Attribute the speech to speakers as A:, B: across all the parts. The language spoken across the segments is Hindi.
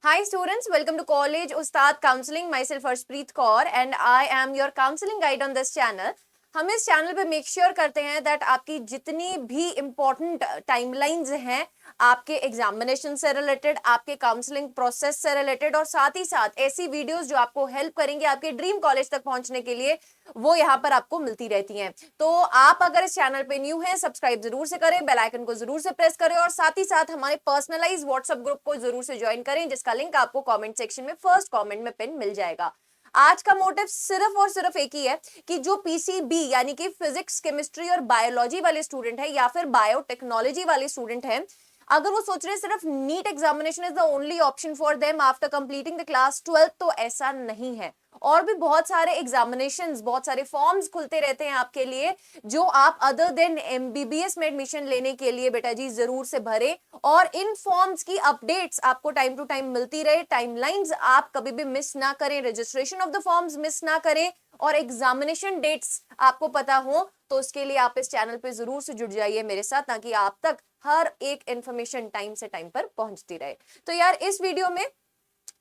A: Hi students, welcome to College Ustad Counseling. Myself Harshpreet Kaur and I am your counseling guide on this channel. हम इस चैनल पे मेक श्योर करते हैं दैट आपकी जितनी भी इम्पोर्टेंट टाइमलाइंस हैं आपके एग्जामिनेशन से रिलेटेड, आपके काउंसलिंग प्रोसेस से रिलेटेड और साथ ही साथ ऐसी वीडियोस जो आपको हेल्प करेंगे आपके ड्रीम कॉलेज तक पहुंचने के लिए, वो यहाँ पर आपको मिलती रहती हैं। तो आप अगर इस चैनल पे न्यू हैं, सब्सक्राइब जरूर से करें, बेल आइकन को जरूर से प्रेस करें और साथ ही साथ हमारे पर्सनलाइज व्हाट्सएप ग्रुप को जरूर से ज्वाइन करें, जिसका लिंक आपको कमेंट सेक्शन में फर्स्ट कमेंट में पिन मिल जाएगा। आज का मोटिव सिर्फ और सिर्फ एक ही है कि जो पीसीबी यानी कि फिजिक्स, केमिस्ट्री और बायोलॉजी वाले स्टूडेंट है या फिर बायोटेक्नोलॉजी वाले स्टूडेंट हैं, अगर वो सोच रहे हैं सिर्फ NEET examination is the only option for them after completing the class 12, तो ऐसा नहीं है। और भी बहुत सारे एग्जामिनेशंस, बहुत सारे फॉर्म्स खुलते रहते हैं आपके लिए, जो आप अदर देन एमबीबीएस में एडमिशन लेने के लिए बेटा जी जरूर से भरें। और इन फॉर्म्स की अपडेट्स आपको टाइम टू टाइम मिलती रहे, टाइमलाइंस आप कभी भी मिस ना करें, registration of the forms miss ना करें और एग्जामिनेशन डेट्स आपको पता हो, तो उसके लिए आप इस चैनल पे जरूर से जुड़ जाइए मेरे साथ, ताकि आप तक हर एक इंफॉर्मेशन टाइम से टाइम पर पहुंचती रहे। तो यार इस वीडियो में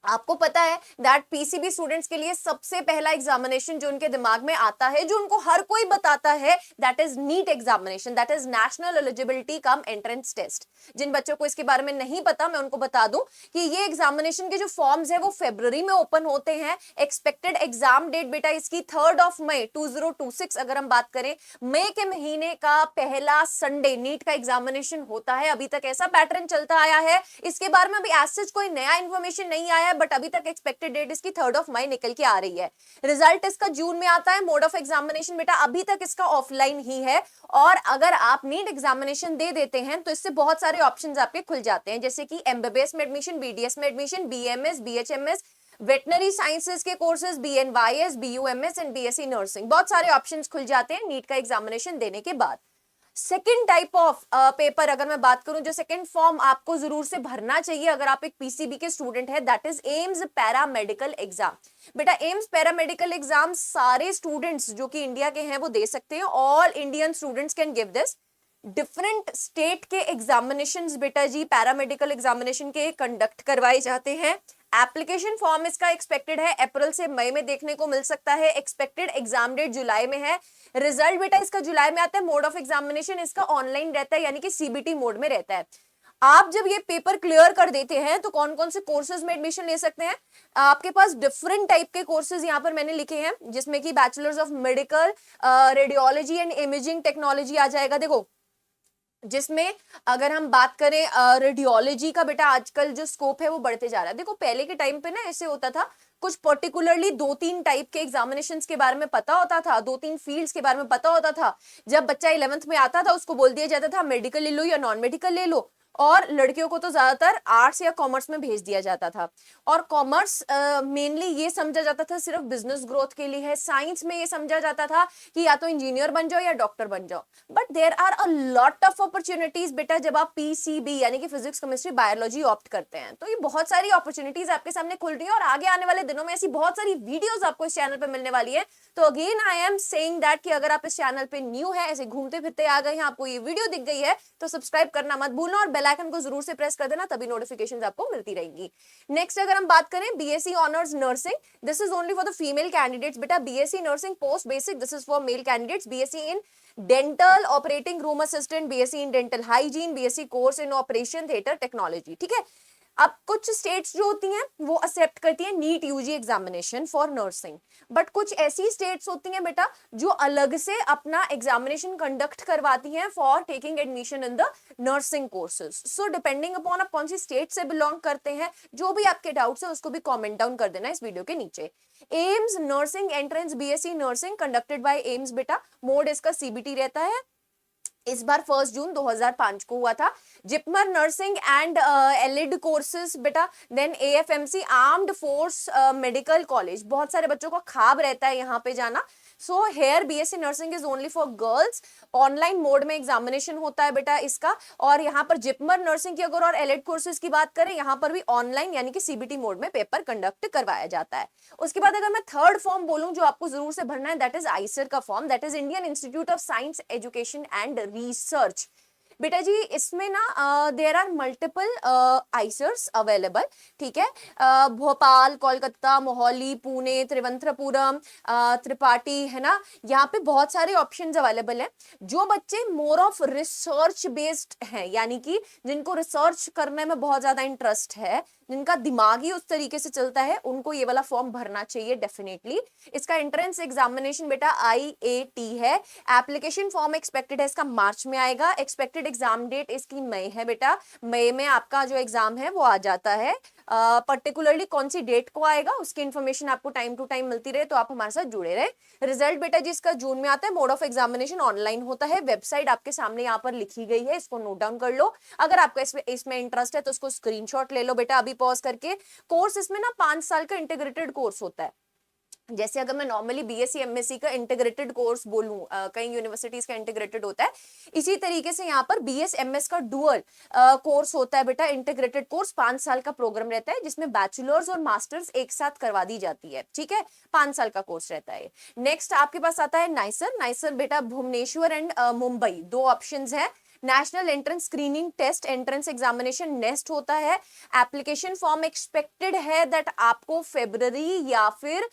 A: आपको पता है दैट पीसीबी स्टूडेंट्स के लिए सबसे पहला एग्जामिनेशन जो उनके दिमाग में आता है, जो उनको हर कोई बताता है, that is NEET examination, that is national eligibility cum entrance test. जिन बच्चों को इसके बारे में नहीं पता, मैं उनको बता दूं कि ये एग्जामिनेशन के जो फॉर्म्स है वो फरवरी में ओपन होते हैं। एक्सपेक्टेड एग्जाम डेट बेटा इसकी 3 मई 2026, अगर हम बात करें मई के महीने का पहला संडे नीट का एग्जामिनेशन होता है। अभी तक ऐसा पैटर्न चलता आया है, इसके बारे में अभी एज सच कोई नया इंफॉर्मेशन नहीं आया है, बट अभी तक एक्सपेक्टेड डेट इसकी 3 मई निकल के आ रही है। रिजल्ट इसका जून में आता है। मोड ऑफ एग्जामिनेशन बेटा अभी तक इसका ऑफलाइन ही है, और अगर आप नीट एग्जामिनेशन दे देते हैं तो इससे बहुत सारे ऑप्शंस आपके खुल जाते हैं, जैसे कि एमबीबीएस में एडमिशन, बीडीएस में admission, BMS, BHMS, veterinary sciences के courses, BNYS, BUMS and BSc nursing, बहुत सारे ऑप्शंस खुल जाते हैं नीट का एग्जामिनेशन देने के बाद। सेकेंड टाइप ऑफ पेपर अगर मैं बात करूं, जो सेकेंड फॉर्म आपको जरूर से भरना चाहिए अगर आप एक पीसीबी के स्टूडेंट है, that is AIIMS paramedical exam. बेटा एम्स पैरामेडिकल एग्जाम सारे स्टूडेंट्स जो कि इंडिया के हैं वो दे सकते हैं। All Indian students can give this. Different state के एग्जामिनेशंस बेटा जी पैरामेडिकल एग्जामिनेशन के कंडक्ट करवाए जाते हैं। एप्लीकेशन फॉर्म इसका एक्सपेक्टेड है अप्रैल से मई में देखने को मिल सकता है। एक्सपेक्टेड एग्जाम डेट जुलाई में है। रिजल्ट बेटा इसका जुलाई में आता है। मोड ऑफ एग्जामिनेशन इसका ऑनलाइन रहता है, यानी कि सीबीटी मोड में रहता है। आप जब ये पेपर क्लियर कर देते हैं तो कौन कौन से कोर्सेज में एडमिशन ले सकते हैं? आपके पास डिफरेंट टाइप के कोर्सेज यहाँ पर मैंने लिखे हैं, जिसमें कि bachelors of medical radiology and imaging technology आ जाएगा। देखो जिसमें अगर हम बात करें रेडियोलॉजी का बेटा आजकल जो स्कोप है वो बढ़ते जा रहा है। देखो पहले के टाइम पे ना ऐसे होता था, कुछ पर्टिकुलरली 2-3 टाइप के एग्जामिनेशंस के बारे में पता होता था, 2-3 फील्ड्स के बारे में पता होता था। जब बच्चा 11th में आता था उसको बोल दिया जाता था मेडिकल ले लो या नॉन मेडिकल ले लो, और लड़कियों को तो ज्यादातर आर्ट्स या कॉमर्स में भेज दिया जाता था। और कॉमर्स मेनली ये समझा जाता था सिर्फ बिजनेस ग्रोथ के लिए है। साइंस में ये समझा जाता था कि या तो इंजीनियर बन जाओ या डॉक्टर बन जाओ। But there are a lot of opportunities बेटा जब आप पीसीबी यानी कि फिजिक्स, केमिस्ट्री, बायोलॉजी ऑप्ट करते हैं, तो ये बहुत सारी अपॉर्चुनिटीज आपके सामने खुल रही है। और आगे आने वाले दिनों में ऐसी बहुत सारी वीडियोस आपको इस चैनल पे मिलने वाली है। तो again I am saying that कि अगर आप इस चैनल पे न्यू है, ऐसे घूमते फिरते आ गए हैं, आपको ये वीडियो दिख गई है, तो सब्सक्राइब करना मत भूलना और बेल आइकन को जरूर से प्रेस कर देना, तभी नोटिफिकेशंस आपको मिलती रहेंगी। नेक्स्ट अगर हम बात करें BSc honours nursing, this is only for the female candidates. बेटा BSc nursing post basic, this is for male candidates. BSc in dental operating room assistant, BSc in dental hygiene, BSc course in operation theatre technology. ठीक है, अब कुछ स्टेट्स जो होती हैं वो एक्सेप्ट करती हैं NEET UG examination for nursing, but कुछ ऐसी स्टेट्स होती हैं बेटा जो अलग से अपना एग्जामिनेशन कंडक्ट करवाती हैं for taking admission in the nursing courses. So depending upon आप कौन सी स्टेट से बिलोंग करते हैं, जो भी आपके डाउट्स है उसको भी कमेंट डाउन कर देना इस वीडियो के नीचे। AIIMS nursing entrance BSc nursing conducted by AIIMS बेटा, मोड इसका सीबीटी रहता है। इस बार 1 जून 2005 को हुआ था। JIPMER nursing and allied courses बेटा, then AFMC armed force medical college, बहुत सारे बच्चों का ख्वाब रहता है यहाँ पे जाना। So here BSc nursing is only for girls. Online mode में एग्जामिनेशन होता है बेटा इसका। और यहाँ पर जिपमर नर्सिंग की अगर और एलिड कोर्सेज की बात करें, यहाँ पर भी ऑनलाइन यानी कि सीबीटी मोड में पेपर कंडक्ट करवाया जाता है। उसके बाद अगर मैं थर्ड फॉर्म बोलूं जो आपको जरूर से भरना है, दैट इज आइसर का form, that is Indian institute of science education and research. बेटा जी इसमें ना देयर आर मल्टीपल आइसर्स अवेलेबल, ठीक है। भोपाल, कोलकाता, मोहाली, पुणे, त्रिवेंद्रपुरम, त्रिपाठी, है ना, यहाँ पे बहुत सारे ऑप्शंस अवेलेबल हैं। जो बच्चे मोर ऑफ रिसर्च बेस्ड हैं, यानी कि जिनको रिसर्च करने में बहुत ज्यादा इंटरेस्ट है, जिनका दिमाग ही उस तरीके से चलता है, उनको ये वाला फॉर्म भरना चाहिए डेफिनेटली। इसका एंट्रेंस एग्जामिनेशन बेटा IAT है। एप्लीकेशन फॉर्म एक्सपेक्टेड है इसका मार्च में आएगा। एक्सपेक्टेड एग्जाम डेट इसकी मई है बेटा, मई में आपका जो एग्जाम है वो आ जाता है। पर्टिकुलरली कौन सी डेट को आएगा उसकी इंफॉर्मेशन आपको टाइम टू टाइम मिलती रहे तो आप हमारे साथ जुड़े रहे। रिजल्ट बेटा जी इसका जून में आता है। मोड ऑफ एग्जामिनेशन ऑनलाइन होता है। वेबसाइट आपके सामने यहाँ पर लिखी गई है, इसको नोट डाउन कर लो। अगर आपका इसमें इंटरेस्ट है तो उसको स्क्रीनशॉट ले लो बेटा अभी पॉज करके। कोर्स इसमें ना 5 साल का इंटीग्रेटेड कोर्स होता है। जैसे अगर मैं नॉर्मली BSc MSc का इंटीग्रेटेड कोर्स बोलूं, कई यूनिवर्सिटीज का इंटीग्रेटेड होता है, इसी तरीके से यहाँ पर BS MS का डुअल कोर्स होता है बेटा। इंटीग्रेटेड कोर्स 5 साल का प्रोग्राम रहता है जिसमें बैचलर्स और मास्टर्स एक साथ करवा दी जाती है, ठीक है। 5 साल का कोर्स रहता है। नेक्स्ट आपके पास आता है नाइसर। नाइसर बेटा भुवनेश्वर एंड मुंबई, 2 ऑप्शंस है। National entrance screening test entrance examination next होता है। एप्लीकेशन फॉर्म एक्सपेक्टेड है दैट आपको फरवरी या फिर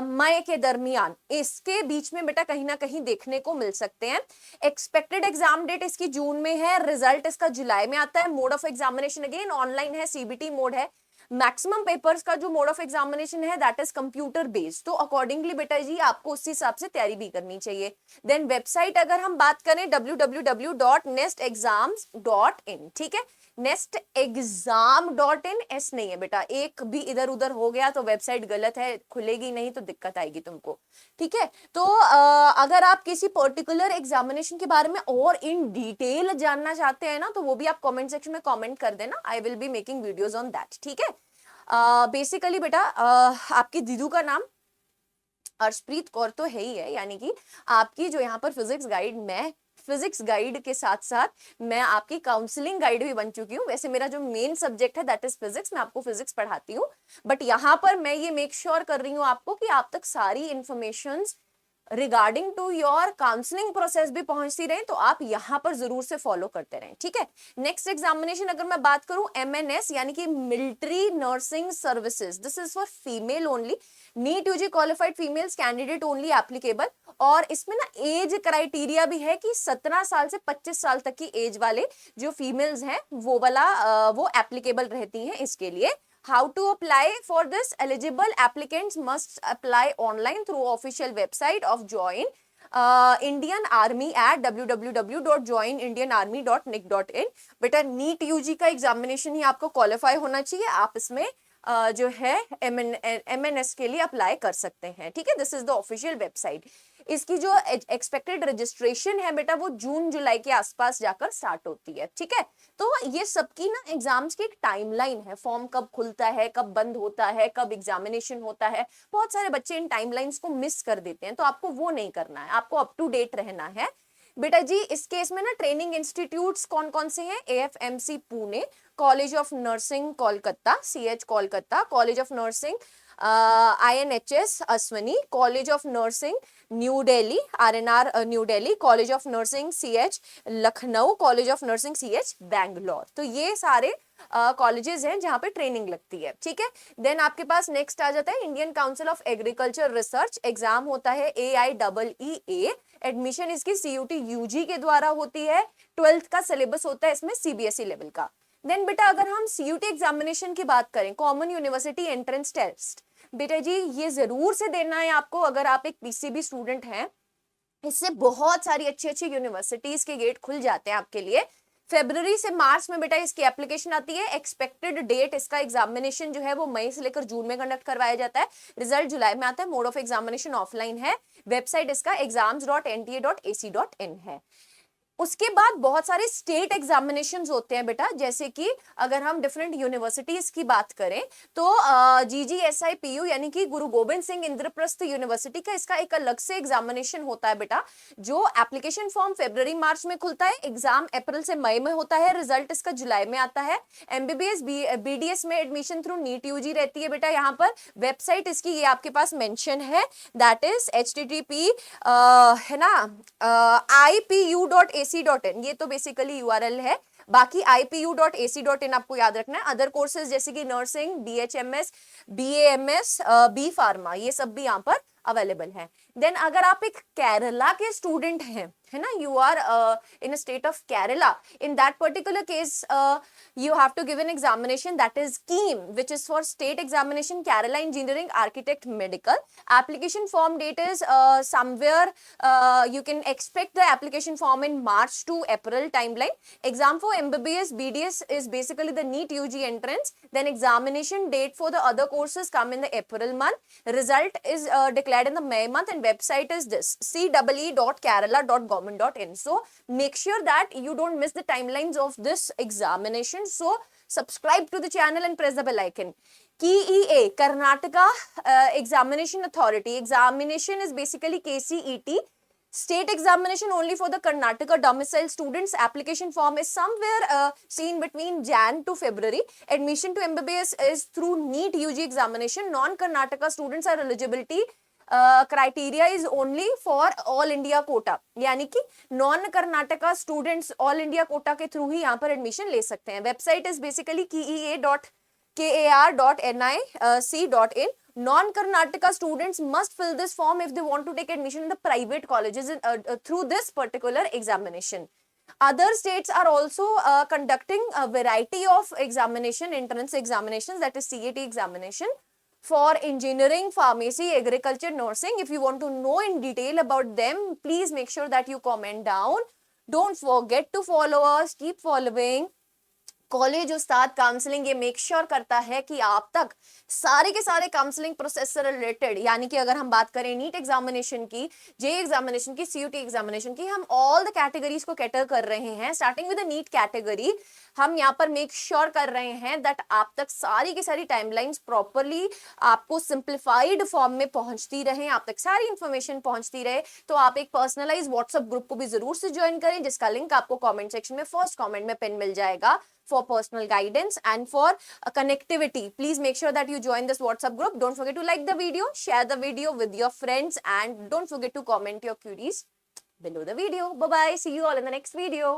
A: मई के दरमियान, इसके बीच में बेटा कहीं ना कहीं देखने को मिल सकते हैं। एक्सपेक्टेड एग्जाम डेट इसकी जून में है। रिजल्ट इसका जुलाई में आता है। Mode of examination again online है, CBT मोड है। मैक्सिमम पेपर्स का जो मोड ऑफ एग्जामिनेशन है दैट इज कंप्यूटर बेस्ड, तो अकॉर्डिंगली बेटा जी आपको उस हिसाब से तैयारी भी करनी चाहिए। देन वेबसाइट अगर हम बात करें www.nestexams.in, ठीक है। nestexam.in, एस नहीं है बेटा, एक भी इधर उधर हो गया तो वेबसाइट गलत है, खुलेगी नहीं तो दिक्कत आएगी तुमको, ठीक है। तो अगर आप किसी पर्टिकुलर एग्जामिनेशन के बारे में और इन डिटेल जानना चाहते हैं ना तो वो भी आप कमेंट सेक्शन में कमेंट कर देना। I will be making videos on that, ठीक है। बेसिकली बेटा आपकी दीदू का नाम अर्शप्रीत कौर तो है ही है, यानी कि आपकी जो यहाँ पर फिजिक्स गाइड, मैं फिजिक्स गाइड के साथ साथ मैं आपकी काउंसलिंग गाइड भी बन चुकी हूँ। वैसे मेरा जो मेन सब्जेक्ट है दैट इज फिजिक्स, मैं आपको फिजिक्स पढ़ाती हूँ, बट यहाँ पर मैं ये मेक श्योर कर रही हूँ आपको कि आप तक सारी informations regarding to your counselling process भी पहुंचती रहे, तो आप यहां पर जरूर से फॉलो करते रहें, ठीक है। नेक्स्ट एग्जामिनेशन अगर मैं बात करूं MNS यानी कि military nursing services, this is for female only. NEET UG qualified females candidate only applicable. और इसमें ना एज क्राइटेरिया भी है कि 17 साल से 25 साल तक की एज वाले जो फीमेल्स हैं वो वाला वो एप्लीकेबल रहती हैं इसके लिए। How to apply for this? Eligible applicants must apply online through official website of Join Indian Army at www.joinindianarmy.nic.in। बेटा नीट UG का एग्जामिनेशन ही आपको क्वालिफाई होना चाहिए, आप इसमें जो है MNS के लिए अप्लाई कर सकते हैं, ठीक है। This is the official website. इसकी जो एक्सपेक्टेड रजिस्ट्रेशन है बेटा वो जून जुलाई के आसपास जाकर स्टार्ट होती है, ठीक है। तो ये सबकी ना एग्जाम्स की एक टाइमलाइन है, फॉर्म कब खुलता है, कब बंद होता है, कब एग्जामिनेशन होता है। बहुत सारे बच्चे इन टाइमलाइंस को मिस कर देते हैं, तो आपको वो नहीं करना है, आपको अप टू डेट रहना है बेटा जी। इस केस में ना ट्रेनिंग इंस्टीट्यूट्स कौन कौन से हैं? AFMC Pune, college of nursing Kolkata CH Kolkata, college of nursing INHS Ashwani, college of nursing new Delhi RNR new Delhi, college of nursing CH Lucknow, college of nursing CH Bangalore. तो ये सारे कॉलेजेस हैं जहां पे ट्रेनिंग लगती है, ठीक है। देन आपके पास नेक्स्ट आ जाता है Indian council of agriculture research. Exam होता है AIEEA। एडमिशन इसकी CUT UG के द्वारा होती है। 12th का सिलेबस होता है इसमें CBSE लेवल का। देन बेटा अगर हम CUT एग्जामिनेशन की बात करें, कॉमन यूनिवर्सिटी एंट्रेंस टेस्ट, बेटा जी ये जरूर से देना है आपको अगर आप एक PCB स्टूडेंट हैं। इससे बहुत सारी अच्छी अच्छी यूनिवर्सिटीज के गेट खुल जाते हैं आपके लिए। फरवरी से मार्च में बेटा इसकी एप्लीकेशन आती है। एक्सपेक्टेड डेट इसका एग्जामिनेशन जो है वो मई से लेकर जून में कंडक्ट करवाया जाता है। रिजल्ट जुलाई में आता है। मोड ऑफ एग्जामिनेशन ऑफलाइन है। वेबसाइट इसका exams.nta.ac.in है। उसके बाद बहुत सारे स्टेट एग्जामिनेशंस होते हैं बेटा, जैसे कि अगर हम डिफरेंट यूनिवर्सिटीज की बात करें तो GGSIPU यानी कि गुरु गोबिंद सिंह इंद्रप्रस्थ यूनिवर्सिटी का इसका एक अलग से एग्जामिनेशन होता है बेटा, जो एप्लीकेशन फॉर्म फरवरी मार्च में खुलता है, एग्जाम अप्रैल से मई में होता है, रिजल्ट इसका जुलाई में आता है। MBBS BDS में एडमिशन थ्रू नीट UG रहती है बेटा। यहाँ पर वेबसाइट इसकी ये आपके पास मेंशन है, दैट इज http है ना IPU.ac ipu.ac.in, ये तो बेसिकली URL है। बाकी ipu.ac.in आपको याद रखना है। अदर कोर्सेज जैसे कि nursing, BHMS, BAMS, B pharma, ये सब भी यहाँ पर अवेलेबल है। देन अगर आप एक केरला के स्टूडेंट हैं, है ना, you are in a state of Kerala, in that particular case you have to give an examination that is KEAM, which is for state examination, Kerala Engineering Architect Medical. Application form date is somewhere, you can expect the application form in March to April timeline. Exam for MBBS BDS is basically the NEET UG entrance. Then examination date for the other courses come in the April month. Result is declared in the May month, and website is this cee.kerala.government.in. So make sure that you don't miss the timelines of this examination. So subscribe to the channel and press the bell icon. KEA, Karnataka Examination Authority. Examination is basically KCET. State examination only for the Karnataka domicile students. Application form is somewhere seen between Jan to February. Admission to MBBS is through NEET UG examination. Non-Karnataka students are eligibility criteria is only for all India quota, यानी कि non Karnataka students all India quota के थ्रू ही यहाँ पर एडमिशन ले सकते हैं। Website is basically kea.kar.nic.in. Non-Karnataka students must fill this form if they want to take admission in the private colleges through this particular examination. Other states are also conducting a variety of examination, entrance examinations, that is CAT examination for engineering, pharmacy, agriculture, nursing. If you want to know in detail about them, please make sure that you comment down. Don't forget to follow us. Keep following. College Ustad counselling ये मेक श्योर करता है कि आप तक सारे के सारे काउंसलिंग प्रोसेस से रिलेटेड, यानी कि अगर हम बात करें नीट एग्जामिनेशन की, जेईई एग्जामिनेशन की, CUT एग्जामिनेशन की, हम ऑल द कैटेगरीज को कैटर कर रहे हैं। Starting with the NEET category, हम यहाँ पर मेक श्योर कर रहे हैं दैट आप तक सारी की सारी टाइमलाइंस प्रॉपरली आपको सिंप्लीफाइड फॉर्म में पहुंचती रहे, आप तक सारी इंफॉर्मेशन पहुंचती रहे। तो आप एक पर्सनलाइज व्हाट्सएप ग्रुप को भी जरूर से ज्वाइन करें, जिसका लिंक आपको कॉमेंट सेक्शन में फर्स्ट कॉमेंट में पिन मिल जाएगा। For personal guidance and for connectivity, please make sure that you join this WhatsApp group. Don't forget to like the video, share the video with your friends, and don't forget to comment your queries below the video. Bye bye. See you all in the next video.